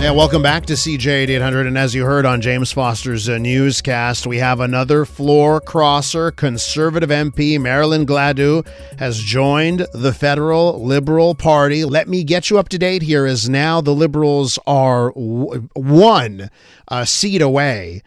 Yeah, welcome back to CJAD 800. And as you heard on James Foster's newscast, we have another floor crosser. Conservative MP Marilyn Gladu has joined the federal Liberal Party. Let me get you up to date here, as now the Liberals are one seat away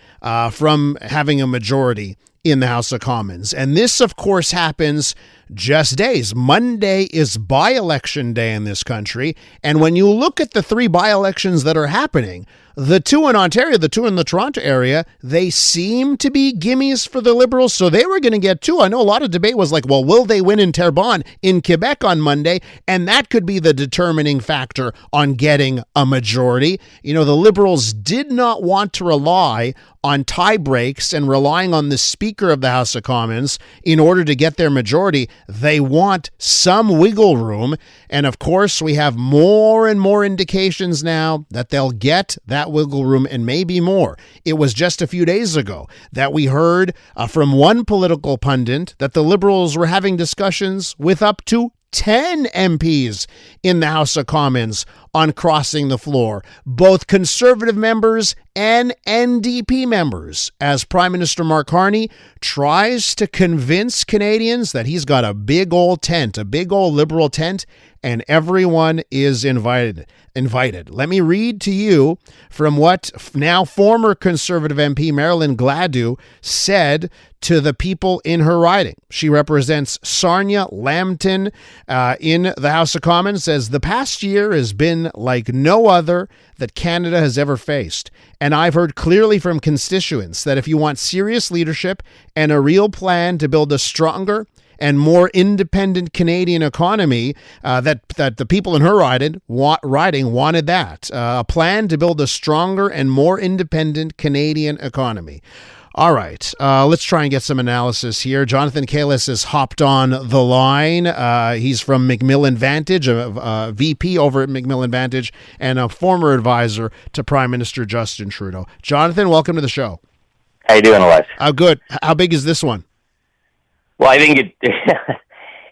from having a majority in the House of Commons. And this, of course, happens just days. Monday is by-election day in this country. And when you look at the three by-elections that are happening, the two in Ontario, the two in the Toronto area, they seem to be gimmies for the Liberals. So they were going to get two. I know a lot of debate was like, well, will they win in Terrebonne in Quebec on Monday? And that could be the determining factor on getting a majority. You know, the Liberals did not want to rely on tie breaks and relying on the Speaker of the House of Commons in order to get their majority. They want some wiggle room. And of course, we have more and more indications now that they'll get that wiggle room and maybe more. It was just a few days ago that we heard from one political pundit that the Liberals were having discussions with up to 10 MPs in the House of Commons on crossing the floor, both Conservative members and NDP members, as Prime Minister Mark Carney tries to convince Canadians that he's got a big old tent, a big old Liberal tent, and everyone is invited. Let me read to you from what now former Conservative MP Marilyn Gladu said to the people in her riding. She represents Sarnia Lambton in the House of Commons, says the past year has been like no other that Canada has ever faced. And I've heard clearly from constituents that if you want serious leadership and a real plan to build a stronger and more independent Canadian economy, that the people in her riding wanted that. A plan to build a stronger and more independent Canadian economy. All right, let's try and get some analysis here. Jonathan Kalles has hopped on the line. He's from McMillan Vantage, a VP over at McMillan Vantage, and a former advisor to Prime Minister Justin Trudeau. Jonathan, welcome to the show. How you doing, Elias? Good. How big is this one? Well, I think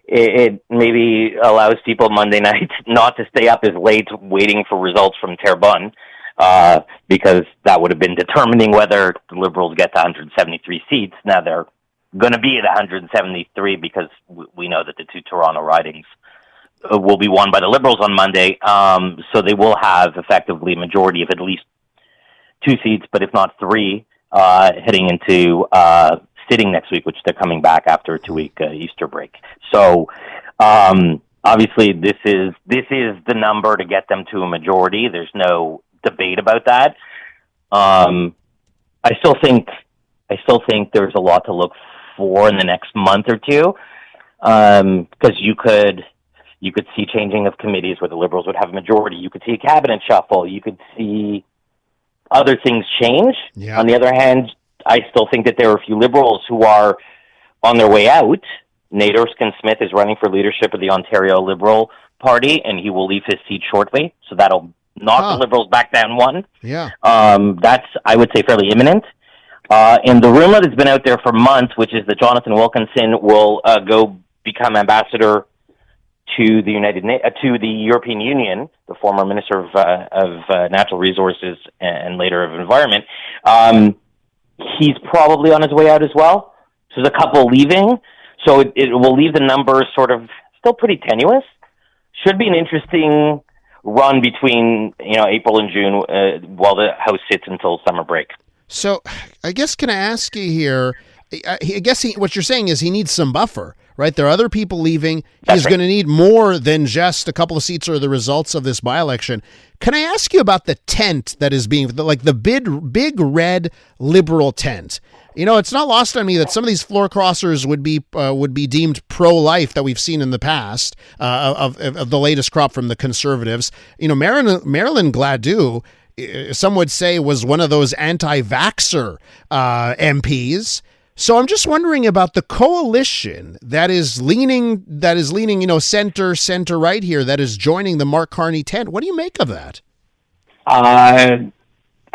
it maybe allows people Monday night not to stay up as late waiting for results from Terrebonne, because that would have been determining whether the Liberals get to 173 seats. Now they're going to be at 173 because we know that the two Toronto ridings will be won by the Liberals on Monday. So they will have effectively a majority of at least 2 seats, but if not 3, heading into sitting next week, which they're coming back after a 2-week Easter break. So obviously this is the number to get them to a majority. There's no debate about that. I still think there's a lot to look for in the next month or two, because you could see changing of committees where the Liberals would have a majority. You could see a cabinet shuffle. You could see other things change. Yeah. On the other hand, I still think that there are a few Liberals who are on their way out. Nate Erskine-Smith is running for leadership of the Ontario Liberal Party, and he will leave his seat shortly. So that'll knock the Liberals back down 1. Yeah. That's, I would say, fairly imminent. And the rumor that's been out there for months, which is that Jonathan Wilkinson will go become ambassador to the European Union, the former Minister of Natural Resources and later of Environment. He's probably on his way out as well. So there's a couple leaving. So it will leave the numbers sort of still pretty tenuous. Should be an interesting run between April and June while the House sits until summer break. So I guess, can I ask you here, I guess what you're saying is he needs some buffer, right? There are other people leaving. He's going to need more than just a couple of seats or the results of this by-election. Can I ask you about the tent that is being, like the big red Liberal tent? It's not lost on me that some of these floor crossers would be deemed pro-life that we've seen in the past of the latest crop from the Conservatives. Marilyn Gladu, some would say, was one of those anti-vaxxer MPs. So I'm just wondering about the coalition that is leaning, center right here, that is joining the Mark Carney tent. What do you make of that? I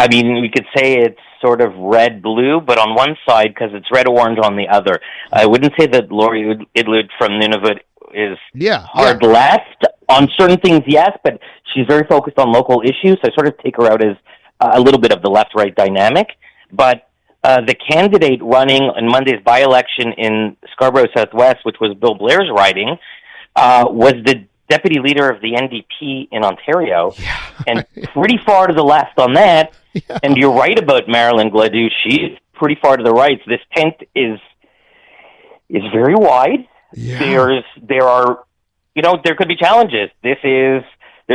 mean, we could say it's sort of red-blue, but on one side, because it's red-orange on the other. I wouldn't say that Laurie Idlud from Nunavut is hard left. On certain things, yes, but she's very focused on local issues. So I sort of take her out as a little bit of the left-right dynamic. But the candidate running on Monday's by-election in Scarborough Southwest, which was Bill Blair's riding, was the deputy leader of the NDP in Ontario, and pretty far to the left on that. Yeah. And you're right about Marilyn Gladue. She's pretty far to the right. So this tent is very wide. Yeah. There are, there could be challenges. There's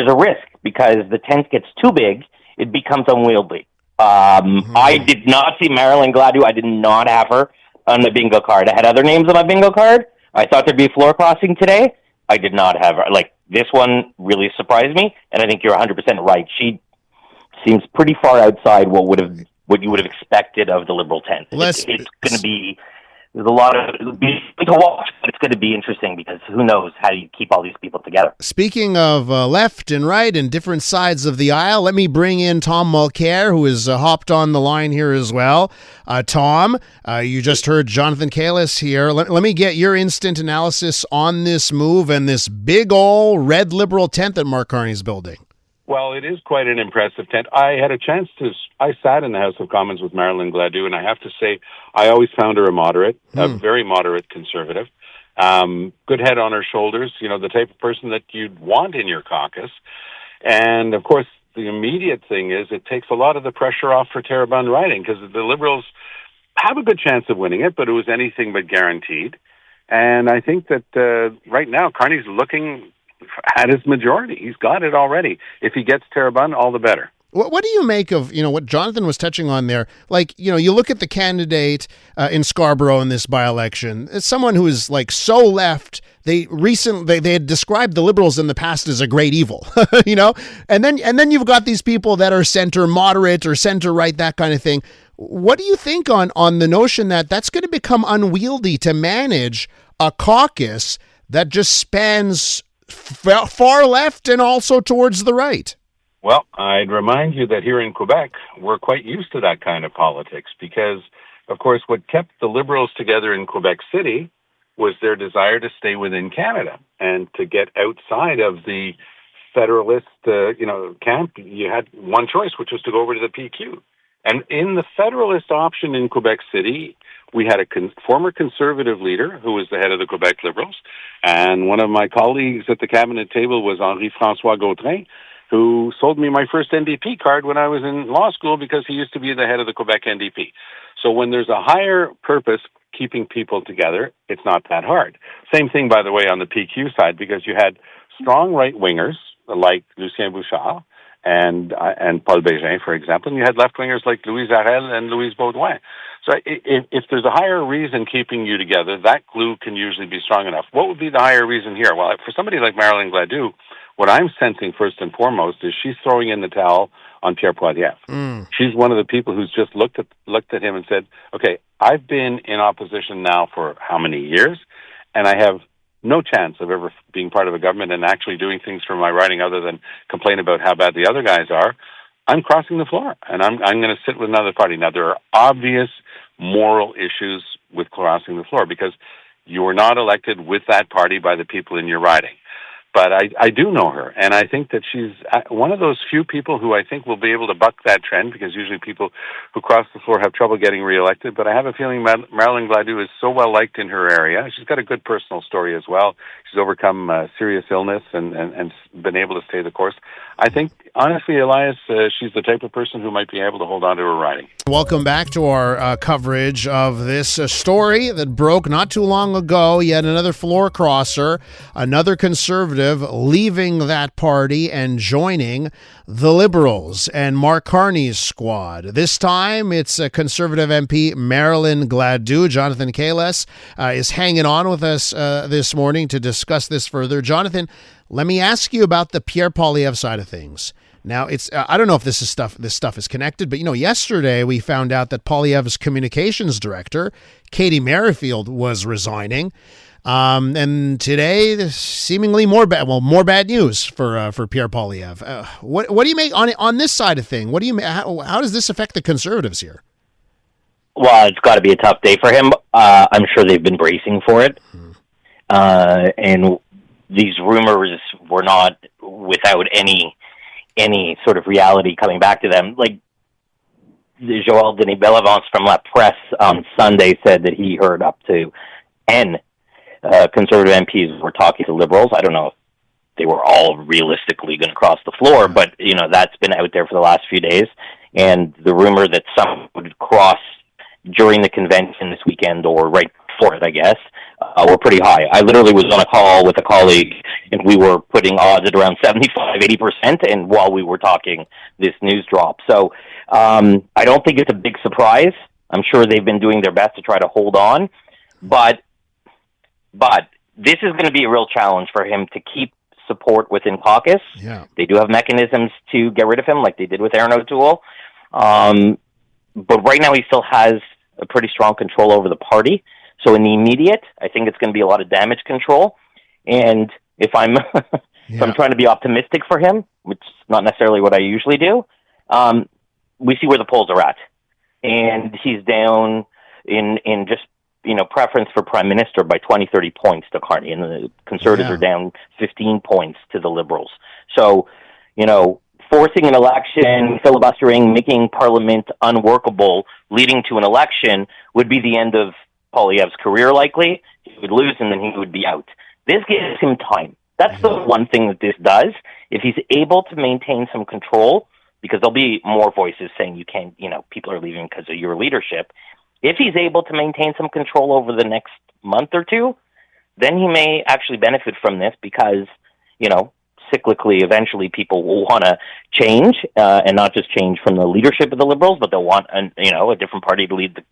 a risk because the tent gets too big, it becomes unwieldy. I did not see Marilyn Gladue. I did not have her on the bingo card. I had other names on my bingo card. I thought there'd be a floor crossing today. I did not have her. This one really surprised me, and I think you're 100% right. She seems pretty far outside what you would have expected of the Liberal tent. It's going to be there's a lot of it'll be to watch, but it's going to be interesting because who knows how you keep all these people together. Speaking of left and right and different sides of the aisle, let me bring in Tom Mulcair, who has hopped on the line here as well. Tom, you just heard Jonathan Kalles here. Let me get your instant analysis on this move and this big old red Liberal tent that Mark Carney's building. Well, it is quite an impressive tent. I sat in the House of Commons with Marilyn Gladue, and I have to say, I always found her a moderate, a very moderate conservative. Good head on her shoulders, the type of person that you'd want in your caucus. And, of course, the immediate thing is it takes a lot of the pressure off for Terrebonne riding because the Liberals have a good chance of winning it, but it was anything but guaranteed. And I think that right now, Carney's looking at his majority. He's got it already. If he gets Terrebonne, all the better. What do you make of, what Jonathan was touching on there? You look at the candidate in Scarborough in this by-election. It's someone who is so left. They had described the Liberals in the past as a great evil, and then you've got these people that are center moderate or center right, that kind of thing. What do you think on the notion that that's going to become unwieldy to manage a caucus that just spans far left and also towards the right? Well, I'd remind you that here in Quebec, we're quite used to that kind of politics because, of course, what kept the Liberals together in Quebec City was their desire to stay within Canada and to get outside of the Federalist, camp. You had one choice, which was to go over to the PQ. And in the Federalist option in Quebec City, we had a former Conservative leader who was the head of the Quebec Liberals. And one of my colleagues at the cabinet table was Henri-François Gautrin, who sold me my first NDP card when I was in law school because he used to be the head of the Quebec NDP. So when there's a higher purpose keeping people together, it's not that hard. Same thing, by the way, on the PQ side, because you had strong right-wingers like Lucien Bouchard and Paul Bégin, for example, and you had left-wingers like Louise Arel and Louise Baudouin. So if there's a higher reason keeping you together, that glue can usually be strong enough. What would be the higher reason here? Well, for somebody like Marilyn Gladue, what I'm sensing first and foremost is she's throwing in the towel on Pierre Poilievre. She's one of the people who's just looked at him and said, okay, I've been in opposition now for how many years, and I have no chance of ever being part of a government and actually doing things for my riding other than complain about how bad the other guys are. I'm crossing the floor, and I'm going to sit with another party. Now, there are obvious moral issues with crossing the floor because you were not elected with that party by the people in your riding. But I do know her, and I think that she's one of those few people who I think will be able to buck that trend, because usually people who cross the floor have trouble getting reelected. But I have a feeling Marilyn Gladue is so well liked in her area. She's got a good personal story as well. She's overcome serious illness and been able to stay the course. I think, honestly, Elias, she's the type of person who might be able to hold on to her riding. Welcome back to our coverage of this story that broke not too long ago. Yet another floor crosser, another Conservative leaving that party and joining the Liberals and Mark Carney's squad. This time it's a Conservative MP, Marilyn Gladue. Jonathan Kalles is hanging on with us this morning to discuss this further. Jonathan, let me ask you about the Pierre Poilievre side of things. Now, it's I don't know if this stuff is connected, but yesterday we found out that Poilievre's communications director, Katie Merrifield, was resigning. And today, there's seemingly more bad news for Pierre Poilievre. What do you make on this side of thing? How does this affect the Conservatives here? Well, it's got to be a tough day for him. I'm sure they've been bracing for it, and these rumors were not without any sort of reality coming back to them. Like Joel Denis Bellevance from La Presse on Sunday said that he heard up to 10 Conservative MPs were talking to Liberals. I don't know if they were all realistically going to cross the floor, but that's been out there for the last few days. And the rumor that some would cross during the convention this weekend or right before it, I guess, were pretty high. I literally was on a call with a colleague, and we were putting odds at around 75, 80%, and while we were talking, this news dropped. So I don't think it's a big surprise. I'm sure they've been doing their best to try to hold on, but this is going to be a real challenge for him to keep support within caucus. Yeah. They do have mechanisms to get rid of him, like they did with Aaron O'Toole. But right now he still has a pretty strong control over the party. So in the immediate, I think it's going to be a lot of damage control. And if I'm if I'm trying to be optimistic for him, which is not necessarily what I usually do, we see where the polls are at. And he's down in just preference for prime minister by 20, 30 points to Carney, and the Conservatives are down 15 points to the Liberals. So, forcing an election, filibustering, making Parliament unworkable, leading to an election would be the end of Poilievre's career, likely. He would lose, and then he would be out. This gives him time. That's the one thing that this does. If he's able to maintain some control, because there'll be more voices saying you can't, people are leaving because of your leadership. If he's able to maintain some control over the next month or two, then he may actually benefit from this because, cyclically, eventually people will want to change, and not just change from the leadership of the Liberals, but they'll want, a different party to lead the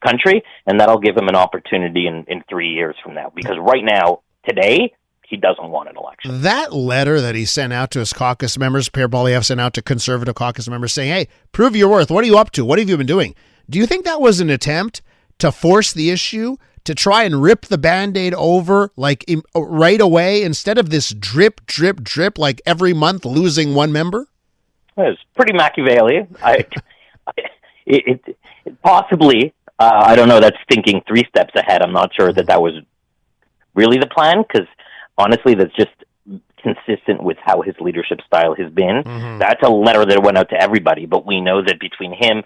country, and that'll give him an opportunity in 3 years from now. Because right now, today, he doesn't want an election. That letter that he sent out to his caucus members, Pierre Poilievre sent out to Conservative caucus members saying, hey, prove your worth. What are you up to? What have you been doing? Do you think that was an attempt to force the issue, to try and rip the Band-Aid over right away instead of this drip, drip, drip, like every month losing one member? It's pretty Machiavellian. It possibly, I don't know, that's thinking 3 steps ahead. I'm not sure that was really the plan, because honestly, that's just consistent with how his leadership style has been. Mm-hmm. That's a letter that went out to everybody, but we know that between him,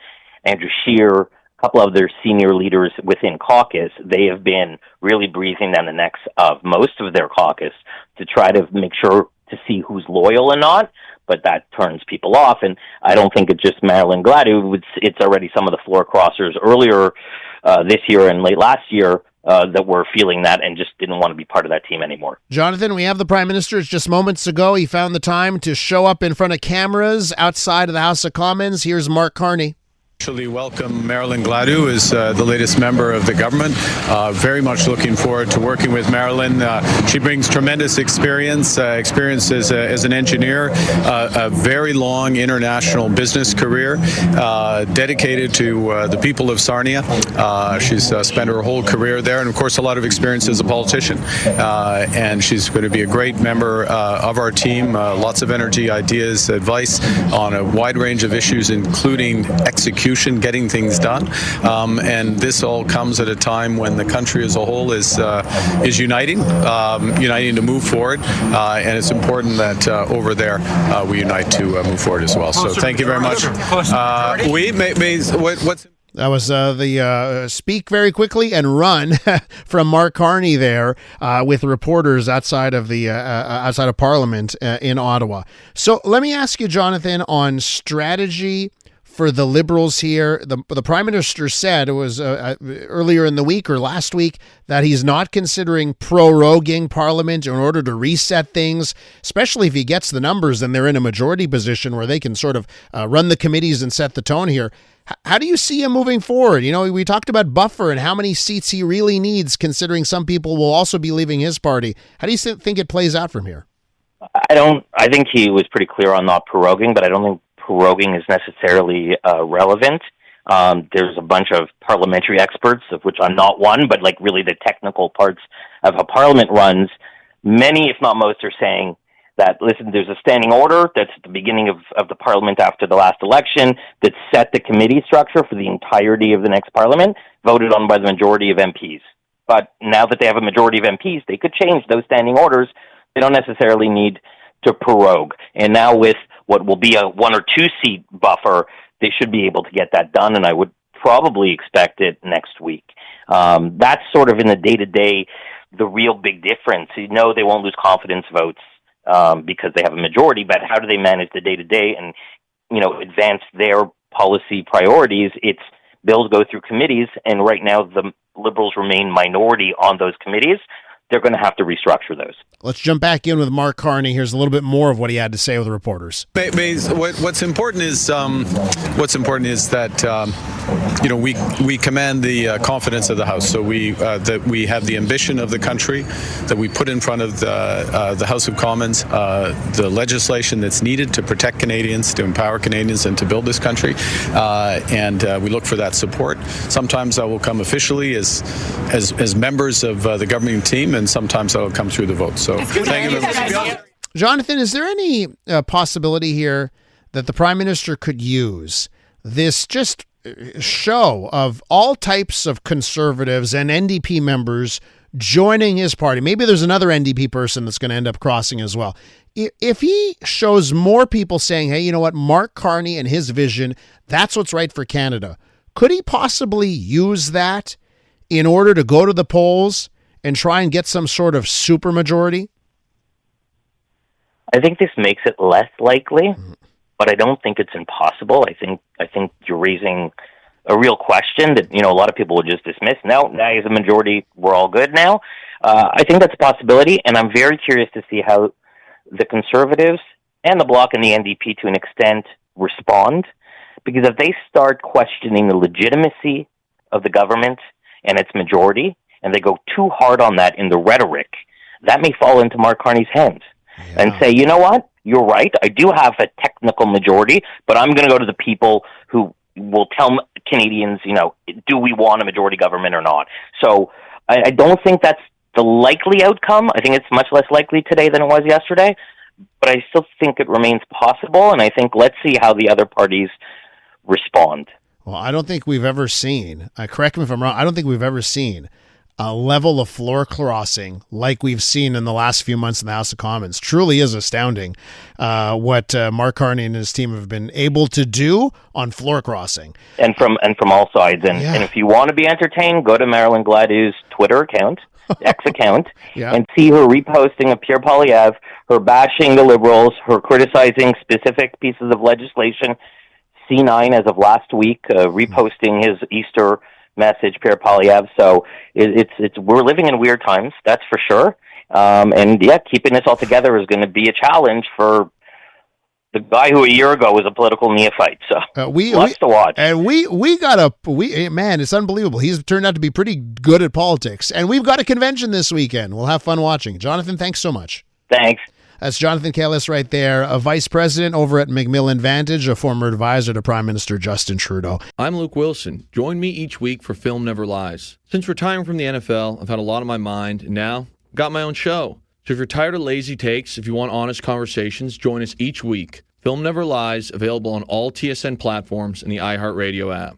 Andrew Scheer, a couple of their senior leaders within caucus, they have been really breathing down the necks of most of their caucus to try to make sure to see who's loyal and not, but that turns people off. And I don't think it's just Marilyn Gladu. It's already some of the floor crossers earlier this year and late last year that were feeling that and just didn't want to be part of that team anymore. Jonathan, we have the Prime Minister. It's just moments ago. He found the time to show up in front of cameras outside of the House of Commons. Here's Mark Carney. Actually welcome Marilyn Gladu as the latest member of the government. Very much looking forward to working with Marilyn. She brings tremendous experience as an engineer, a very long international business career, dedicated to the people of Sarnia. She's spent her whole career there, and of course a lot of experience as a politician. And she's going to be a great member of our team. Lots of energy, ideas, advice on a wide range of issues, including execution, getting things done, and this all comes at a time when the country as a whole is uniting to move forward, and it's important that over there we unite to move forward as well. So thank you very much. What's That was the speak very quickly and run from Mark Carney there with reporters outside of Parliament in Ottawa. So let me ask you, Jonathan, on strategy for the Liberals here. The Prime Minister said, it was earlier in the week or last week, that he's not considering proroguing Parliament in order to reset things, especially if he gets the numbers and they're in a majority position where they can sort of run the committees and set the tone here. How do you see him moving forward? We talked about buffer and how many seats he really needs, considering some people will also be leaving his party. How do you think it plays out from here? I think he was pretty clear on not proroguing, but I don't think proroguing is necessarily relevant. There's a bunch of parliamentary experts, of which I'm not one, but really the technical parts of how Parliament runs. Many, if not most, are saying that, listen, there's a standing order that's at the beginning of the Parliament after the last election that set the committee structure for the entirety of the next Parliament, voted on by the majority of MPs. But now that they have a majority of MPs, they could change those standing orders They don't necessarily need to prorogue. And now with what will be a 1 or 2 seat buffer, they should be able to get that done, and I would probably expect it next week. That's sort of in the day-to-day, the real big difference. You know they won't lose confidence votes because they have a majority, but how do they manage the day-to-day and, advance their policy priorities? It's bills go through committees, and right now the Liberals remain minority on those committees. They're going to have to restructure those. Let's jump back in with Mark Carney. Here's a little bit more of what he had to say with reporters. What's important is that we command the confidence of the House. So that we have the ambition of the country, that we put in front of the House of Commons the legislation that's needed to protect Canadians, to empower Canadians, and to build this country. And we look for that support. Sometimes that will come officially as members of the governing team, and sometimes that will come through the vote. So thank you. Jonathan, is there any possibility here that the Prime Minister could use this just show of all types of Conservatives and NDP members joining his party? Maybe there's another NDP person that's going to end up crossing as well. If he shows more people saying, hey, you know what, Mark Carney and his vision, that's what's right for Canada, could he possibly use that in order to go to the polls and try and get some sort of supermajority? I think this makes it less likely, but I don't think it's impossible. I think you're raising a real question that a lot of people would just dismiss. No, now he's a majority. We're all good now. I think that's a possibility, and I'm very curious to see how the Conservatives and the Bloc and the NDP, to an extent, respond. Because if they start questioning the legitimacy of the government and its majority, and they go too hard on that in the rhetoric, that may fall into Mark Carney's hands. And say, you know what, you're right, I do have a technical majority, but I'm going to go to the people who will tell Canadians, do we want a majority government or not? So I don't think that's the likely outcome. I think it's much less likely today than it was yesterday, but I still think it remains possible, and I think let's see how the other parties respond. Well, I don't think we've ever seen, correct me if I'm wrong, I don't think we've ever seen a level of floor crossing like we've seen in the last few months in the House of Commons. Truly is astounding what Mark Carney and his team have been able to do on floor crossing. And from all sides. And if you want to be entertained, go to Marilyn Gladu's Twitter account, X account, and see her reposting of Pierre Poilievre, her bashing the Liberals, her criticizing specific pieces of legislation. C9, as of last week, reposting his Easter message, Pierre Poilievre. So it's we're living in weird times, that's for sure. Keeping this all together is going to be a challenge for the guy who a year ago was a political neophyte. So lots to watch. And man, it's unbelievable. He's turned out to be pretty good at politics. And we've got a convention this weekend. We'll have fun watching. Jonathan, thanks so much. Thanks. That's Jonathan Kalles right there, a vice president over at McMillan Vantage, a former advisor to Prime Minister Justin Trudeau. I'm Luke Wilson. Join me each week for Film Never Lies. Since retiring from the NFL, I've had a lot on my mind, and now I've got my own show. So if you're tired of lazy takes, if you want honest conversations, join us each week. Film Never Lies, available on all TSN platforms and the iHeartRadio app.